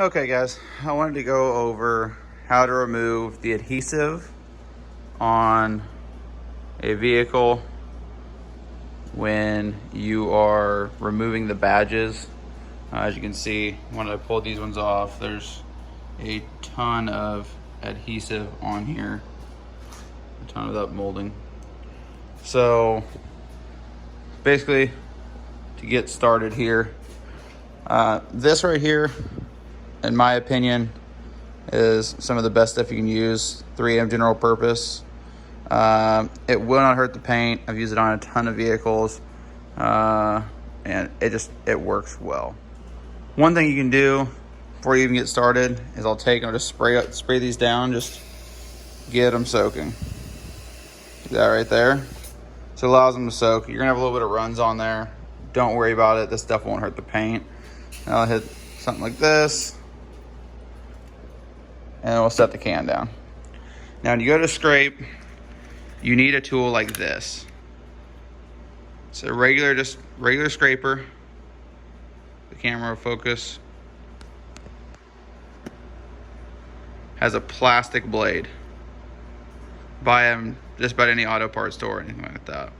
Okay guys, I wanted to go over how to remove the adhesive on a vehicle when you are removing the badges. As you can see, when I pulled these ones off, there's a ton of adhesive on here, a ton of that molding. So basically, to get started here, this right here, in my opinion, is some of the best stuff you can use. 3M General Purpose. It will not hurt the paint. I've used it on a ton of vehicles, and it works well. One thing you can do before you even get started is I'll just spray these down, just get them soaking. See that right there? So it allows them to soak. You're gonna have a little bit of runs on there. Don't worry about it. This stuff won't hurt the paint. And I'll hit something like this, and we'll set the can down. Now, when you go to scrape, you need a tool like this. It's a regular scraper. The camera will focus. Has a plastic blade. Buy them just about any auto parts store or anything like that.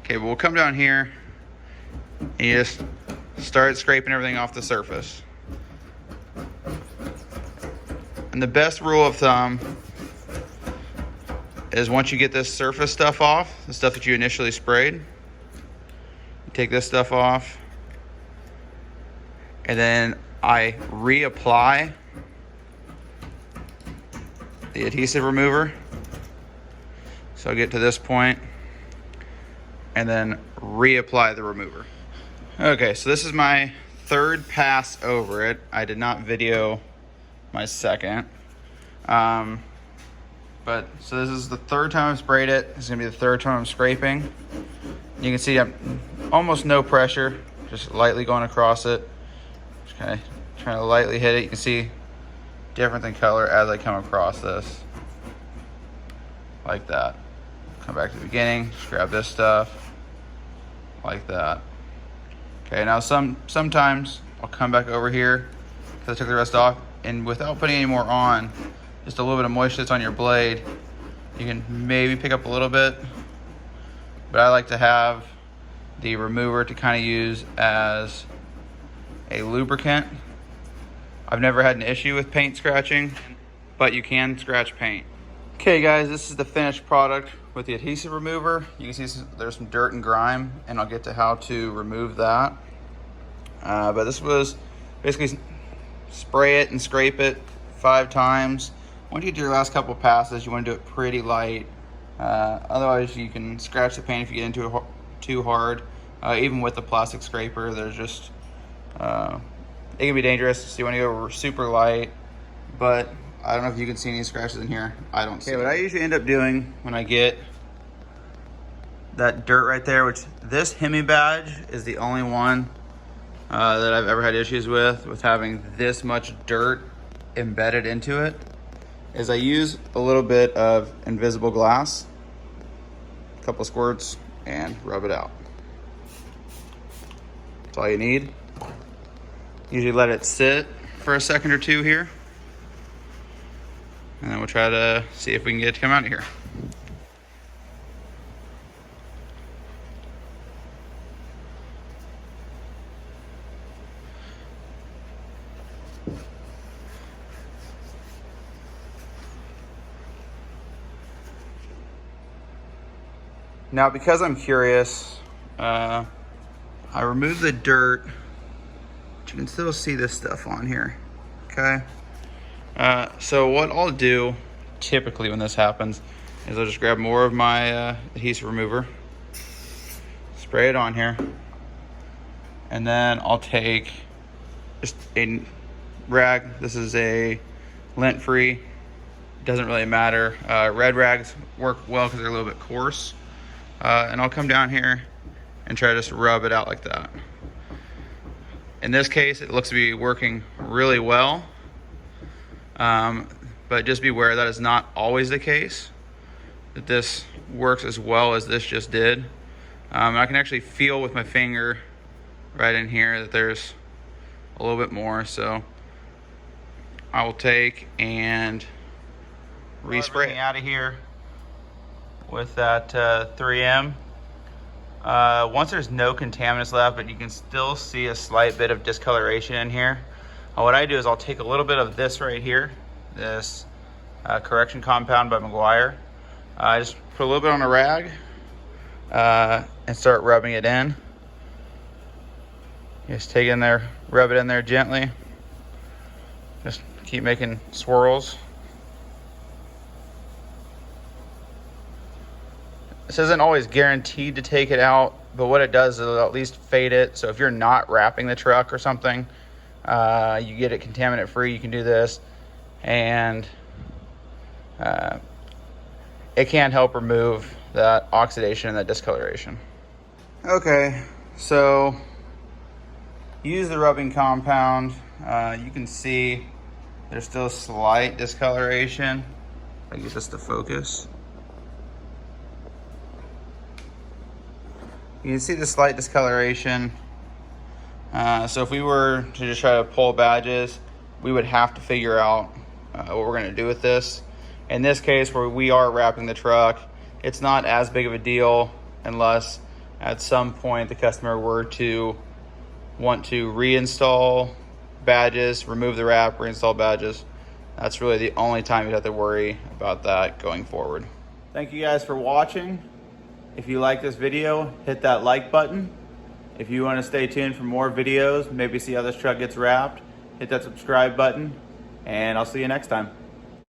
Okay, but we'll come down here and you just start scraping everything off the surface. And the best rule of thumb is once you get this surface stuff off, the stuff that you initially sprayed, you take this stuff off, and then I reapply the adhesive remover. So I'll get to this point and then reapply the remover. Okay, so this is my third pass over it. I did not video my second. So this is the third time I've sprayed it. This is gonna be the third time I'm scraping. You can see I'm almost no pressure, just lightly going across it. Just kind of trying to lightly hit it. You can see different in color as I come across this. Like that. Come back to the beginning, just grab this stuff. Like that. Okay, now sometimes I'll come back over here because I took the rest off, and without putting any more on, just a little bit of moisture that's on your blade, you can maybe pick up a little bit, but I like to have the remover to kind of use as a lubricant. I've never had an issue with paint scratching, but you can scratch paint. Okay guys, this is the finished product with the adhesive remover. You can see there's some dirt and grime, and I'll get to how to remove that. But this was basically spray it and scrape it 5 times. Once you do your last couple passes, you want to do it pretty light. Otherwise, you can scratch the paint if you get into it too hard. Even with the plastic scraper, there's just it can be dangerous. So you want to go super light. But I don't know if you can see any scratches in here. I don't see. Okay, what I usually end up doing when I get that dirt right there, which this Hemi badge is the only one that I've ever had issues with having this much dirt embedded into it, is I use a little bit of invisible glass, a couple squirts, and rub it out. That's all you need. Usually let it sit for a second or two here, and then we'll try to see if we can get it to come out of here. Now, because I'm curious, I removed the dirt, but you can still see this stuff on here, okay? So what I'll do typically when this happens is I'll just grab more of my adhesive remover, spray it on here, and then I'll take just a rag. This is a lint-free, doesn't really matter. Red rags work well because they're a little bit coarse. And I'll come down here and try to just rub it out like that. In this case, it looks to be working really well. But just beware that is not always the case, that this works as well as this just did. I can actually feel with my finger right in here that there's a little bit more. So I will take and respray it out of here with that 3M. Once there's no contaminants left, but you can still see a slight bit of discoloration in here, what I do is I'll take a little bit of this right here, this correction compound by Meguiar. I just put a little bit on a rag and start rubbing it in. Just take it in there, rub it in there gently. Just keep making swirls. This isn't always guaranteed to take it out, but what it does is it'll at least fade it. So if you're not wrapping the truck or something, you get it contaminant free, you can do this. And it can help remove that oxidation and that discoloration. Okay, so use the rubbing compound. You can see there's still a slight discoloration. I get this to focus. You can see the slight discoloration. So if we were to just try to pull badges, we would have to figure out what we're going to do with this. In this case, where we are wrapping the truck, it's not as big of a deal unless at some point the customer were to want to reinstall badges, remove the wrap, reinstall badges. That's really the only time you'd have to worry about that going forward. Thank you guys for watching. If you like this video, hit that like button. If you want to stay tuned for more videos, maybe see how this truck gets wrapped, hit that subscribe button, and I'll see you next time.